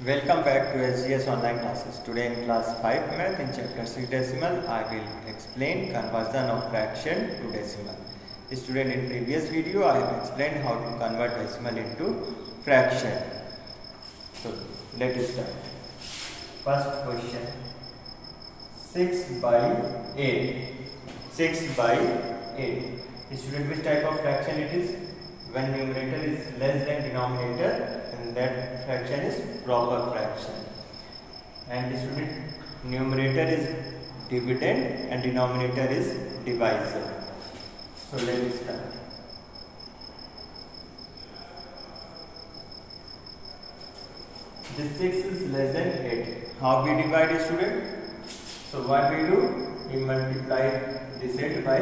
Welcome back to SGS online classes. Today in class 5 math in chapter 6 decimal, I will explain conversion of fraction to decimal. Student, in previous video I have explained how to convert decimal into fraction. So let us start. First question, 6 by 8. 6 by 8. Student, which type of fraction it is? When numerator is less than denominator, and that fraction is proper fraction. And student, numerator is dividend and denominator is divisor. So let us start. This 6 is less than 8. How we divide a student? So what we do? We multiply this 8 by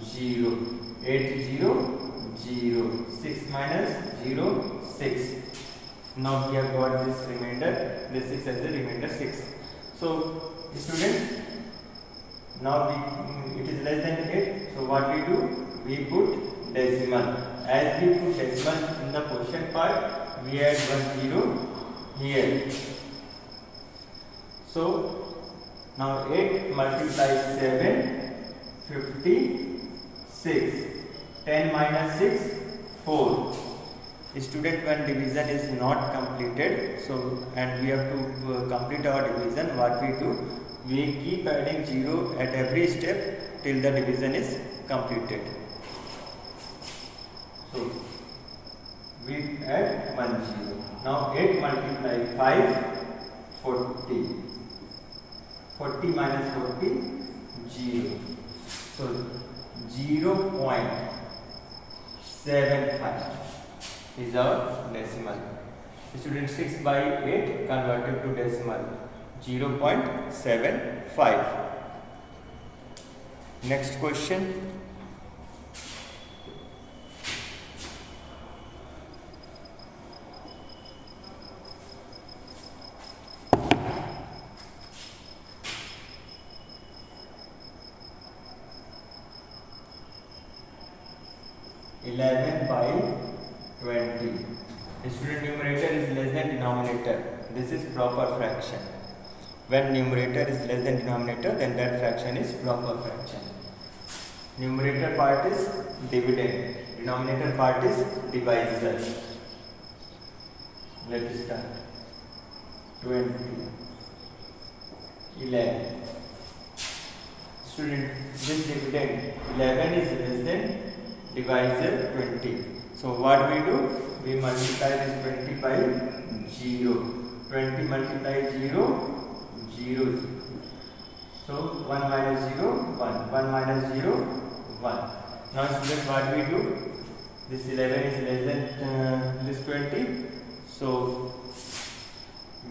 0. 8 0 0. 6 minus 0 6. Now we have got this remainder. This 6 as the remainder 6. So students, now it is less than 8. So what we do? We put decimal. As we put decimal in the quotient part, we add 1 0 here. So now 8 multiplies 7, 56. 10 minus 6, 4. Student, when division is not completed, so and we have to complete our division, what we do? We keep adding 0 at every step till the division is completed. So we add 1 0. Now 8 multiply 5, 40. 40 minus 40, 0. So 0.75 is our decimal. Student, 6 by 8 converted to decimal, 0.75. Next question. (11 by 20). Student, numerator is less than denominator. This is proper fraction. When numerator is less than denominator, then that fraction is proper fraction. Numerator part is dividend. Denominator part is divisor. Let us start. 20. 11. Student, this dividend 11 is less than divisor 20. So what we do? We multiply this 20 by 0. 20 multiply 0, 0. So 1 minus 0, 1. 1 minus 0, 1. Now student, what we do? This 11 is less than this 20. So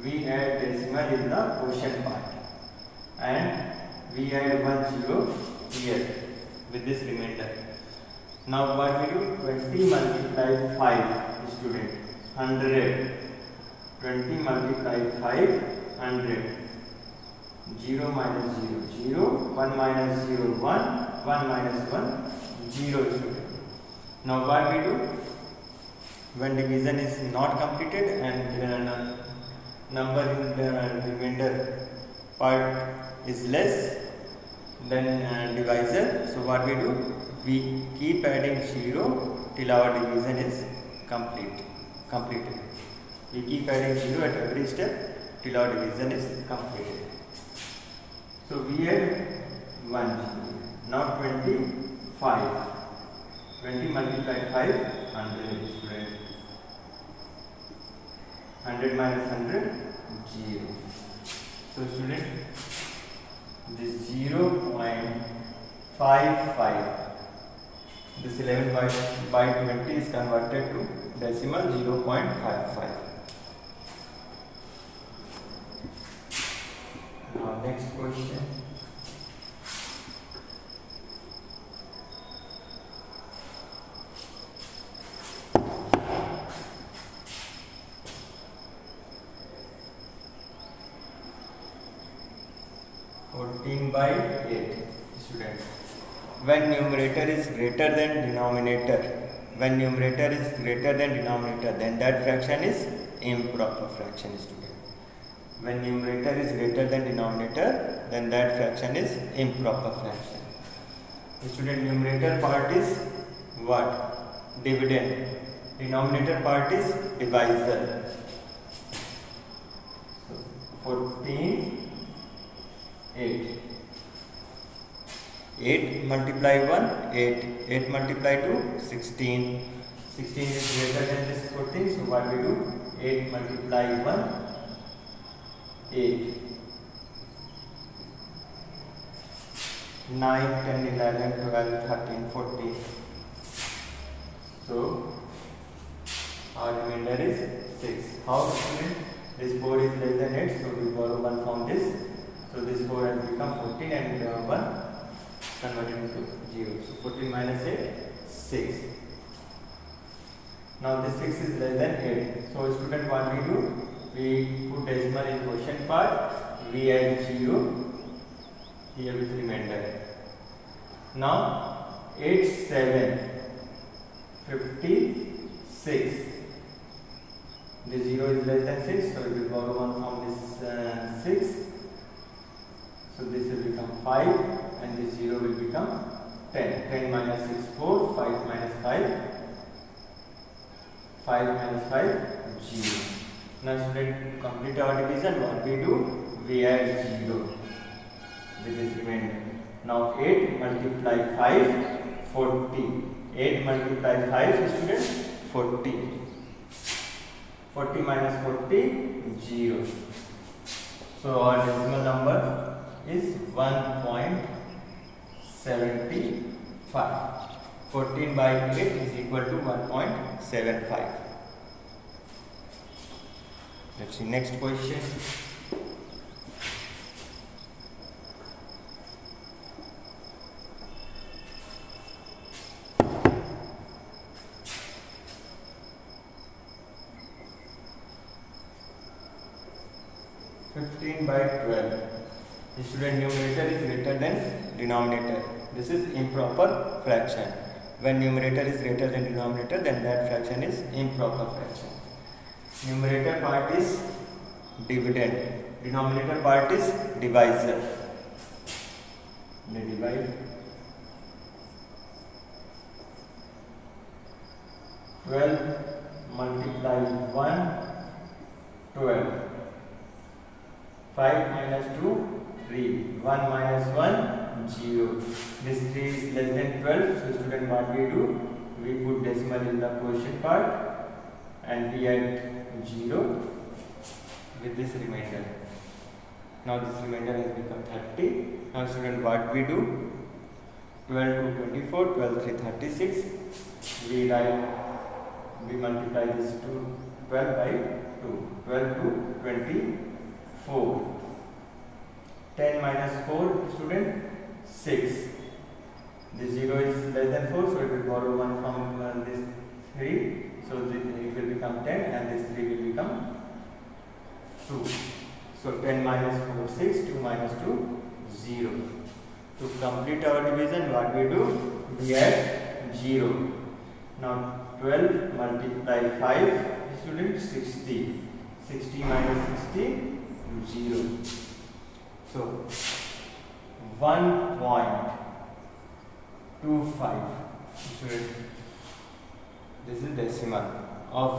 we add decimal in the quotient part. And we add 1 0 here with this remainder. Now what we do? 20 multiply 5, student, 100. 20 multiply 5, 100. 0 minus 0, 0. 1 minus 0, 1. 1 minus 1, 0, student. Now what we do? When division is not completed and number in the remainder part is less than divisor, so what we do? We keep adding 0 till our division is completed. We keep adding 0 at every step till our division is completed. So we add 1 0. Now 25. 20 multiply 5, 100. 100 minus 100, 0. So student, this 0.55. This 11 by 20 is converted to decimal, 0.55. Now next question. by 8. Student, when numerator is greater than denominator, then that fraction is improper fraction, student. When numerator is greater than denominator, then that fraction is improper fraction. Student, numerator part is what? Dividend. Denominator part is divisor. So 14, 8. 8 multiply 1, 8. 8 multiply 2, 16. 16 is greater than this 14, so what we do? 8 multiply 1, 8. 9, 10, 11, 12, 13, 14. So our remainder is 6. How, student? This 4 is less than 8, so we borrow 1 from this. So this 4 has become 14 and 1 converted into 0. So 14 minus 8, 6. Now this 6 is less than 8. So student, what we do? We put decimal in quotient part. We add 0 here with remainder. Now 8, 7, 56. The 0 is less than 6, so we will borrow 1 from this 6. So this will become 5 and this 0 will become 10. 10 minus 6, 4. 5 minus 5. 5 minus 5, 0. Now student, to complete our division, what we do? We add 0 with this remainder. Now 8 multiply 5, 40. 8 multiply 5, student, 40. 40 minus 40, 0. So our decimal number is 1.75. 14 by 8 is equal to 1.75. Let's see next question. By 12. The student, numerator is greater than denominator. This is improper fraction. When numerator is greater than denominator, then that fraction is improper fraction. Numerator part is dividend. Denominator part is divisor. They divide 12 multiply 1, 12. 5 minus 2, 3. 1 minus 1, 0. This 3 is less than 12. So student, what we do? We put decimal in the quotient part and we add 0 with this remainder. Now this remainder has become 30. Now student, what we do? 12 to 24, 12 3 36. We multiply this to 12 by 2. 12 to 24. 10 minus 4, student, 6. This 0 is less than 4, so it will borrow 1 from this 3. So it will become 10 and this 3 will become 2. So 10 minus 4, 6. 2 minus 2, 0. To complete our division, what we do? We add 0. Now 12 multiply 5, student, 60. 60 minus 60, 0. So 1.25. This is decimal of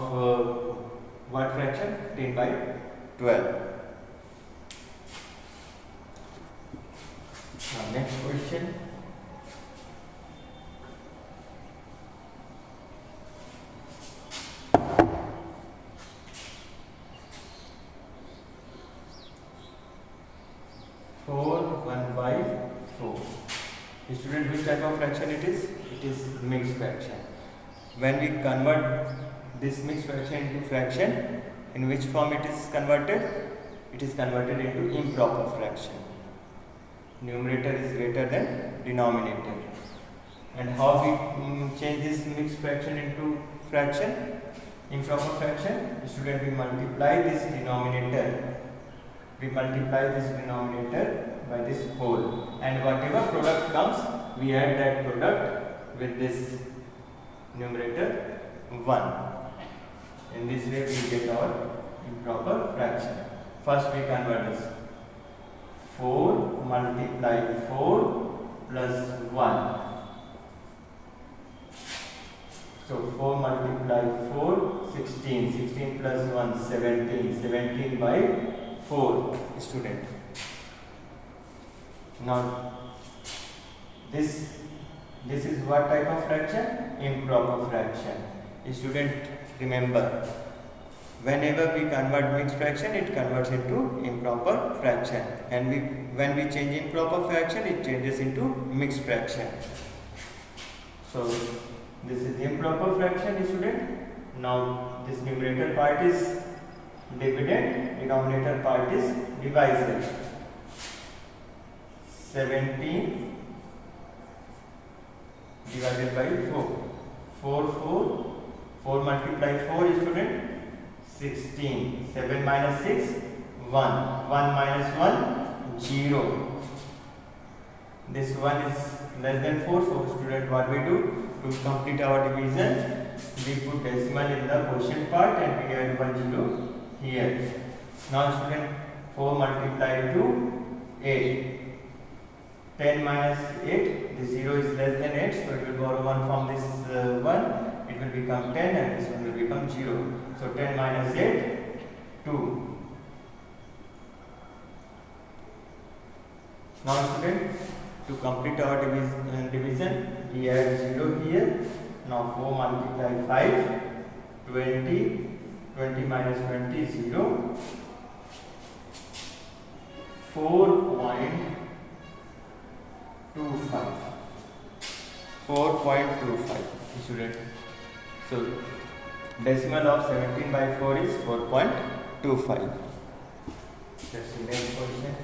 what fraction? 10 by 12. Now next question. Student, which type of fraction it is? It is mixed fraction. When we convert this mixed fraction into fraction, in which form it is converted? It is converted into improper fraction. Numerator is greater than denominator. And how we change this mixed fraction into fraction? Improper fraction. Student, we multiply this denominator. We multiply this denominator by this whole, and whatever product comes, we add that product with this numerator 1. In this way we get our improper fraction. First we convert this. 4 multiply 4 plus 1. So 4 multiply 4, 16. 16 plus 1, 17. 17 by 4, student. Now this is what type of fraction? Improper fraction. Student, remember, whenever we convert mixed fraction, it converts into improper fraction, and when we change improper fraction, it changes into mixed fraction. So this is improper fraction, student. Now this numerator part is dividend, denominator part is divisor. 17 divided by 4. 4 multiply 4, student. 16. 7 minus 6, 1. 1 minus 1, 0. This 1 is less than 4. So student, what we do? To complete our division, we put decimal in the quotient part and we add 1 0 here. Now student, 4 multiplied to 8. 10 minus 8, the 0 is less than 8, so it will borrow 1 from this 1, it will become 10 and this one will become 0. So 10 minus 8, 2. Now student, to complete our division, we add 0 here. Now 4 multiply 5, 20, 20 minus 20, 0. 4.25 student. So decimal of 17 by 4 is 4.25. That's the next question.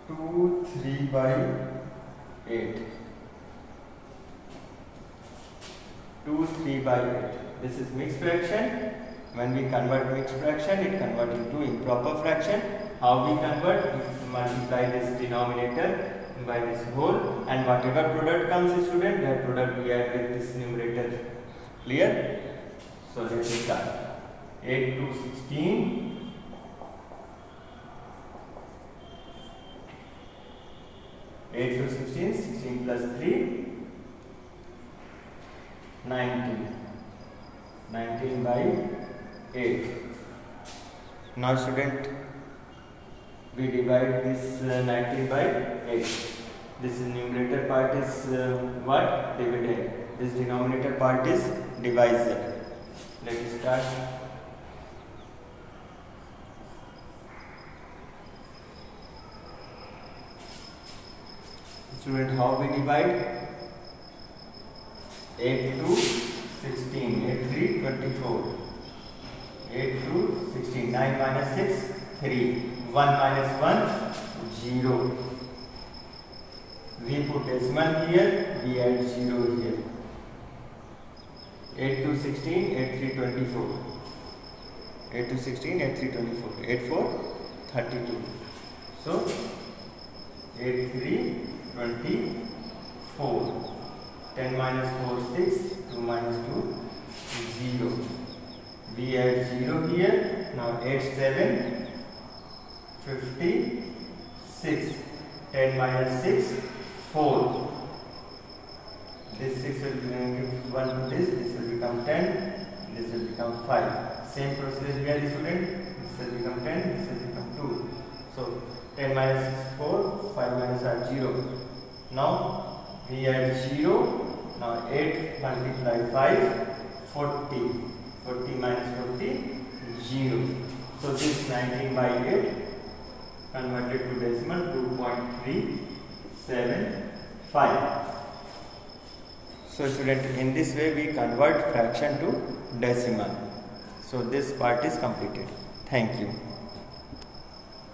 Two 3 by 8. 2 3 by 8. This is mixed fraction. When we convert mixed fraction, it converts into improper fraction. How we convert? We multiply this denominator by this whole, and whatever product comes, student, that product we add with this numerator. Clear? So let's start. 8 to 16. 8 to 16, 16 plus 3, 19. 19 by 8. Now student, we divide this 19 by 8. This numerator part is what? Dividend. This denominator part is divisor. Let's start. Student, how we divide? 8 to 16, 8 3 24. 8 to 16, 9 minus 6, 3. 1 minus 1, 0. We put decimal here, we add 0 here. 8 to 16, 8 3 24. 8 to 16, 8 3 24. 8 4, 32. So 8 3 24. 10 minus 4, 6. 2 minus 2, 0. We add 0 here. Now 8 7, 56. 10 minus 6, 4. This 6 will give 1 to this. This will become 10. This will become 5. Same process here, student. This will become 10. This will become 2. So 10 minus 6, 4. 5 minus 0. Now we add 0. Now 8 multiply 5, 40. 40 minus 40, 0. So this 19 by 8 converted to decimal 2.375. So student, in this way we convert fraction to decimal. So this part is completed. Thank you.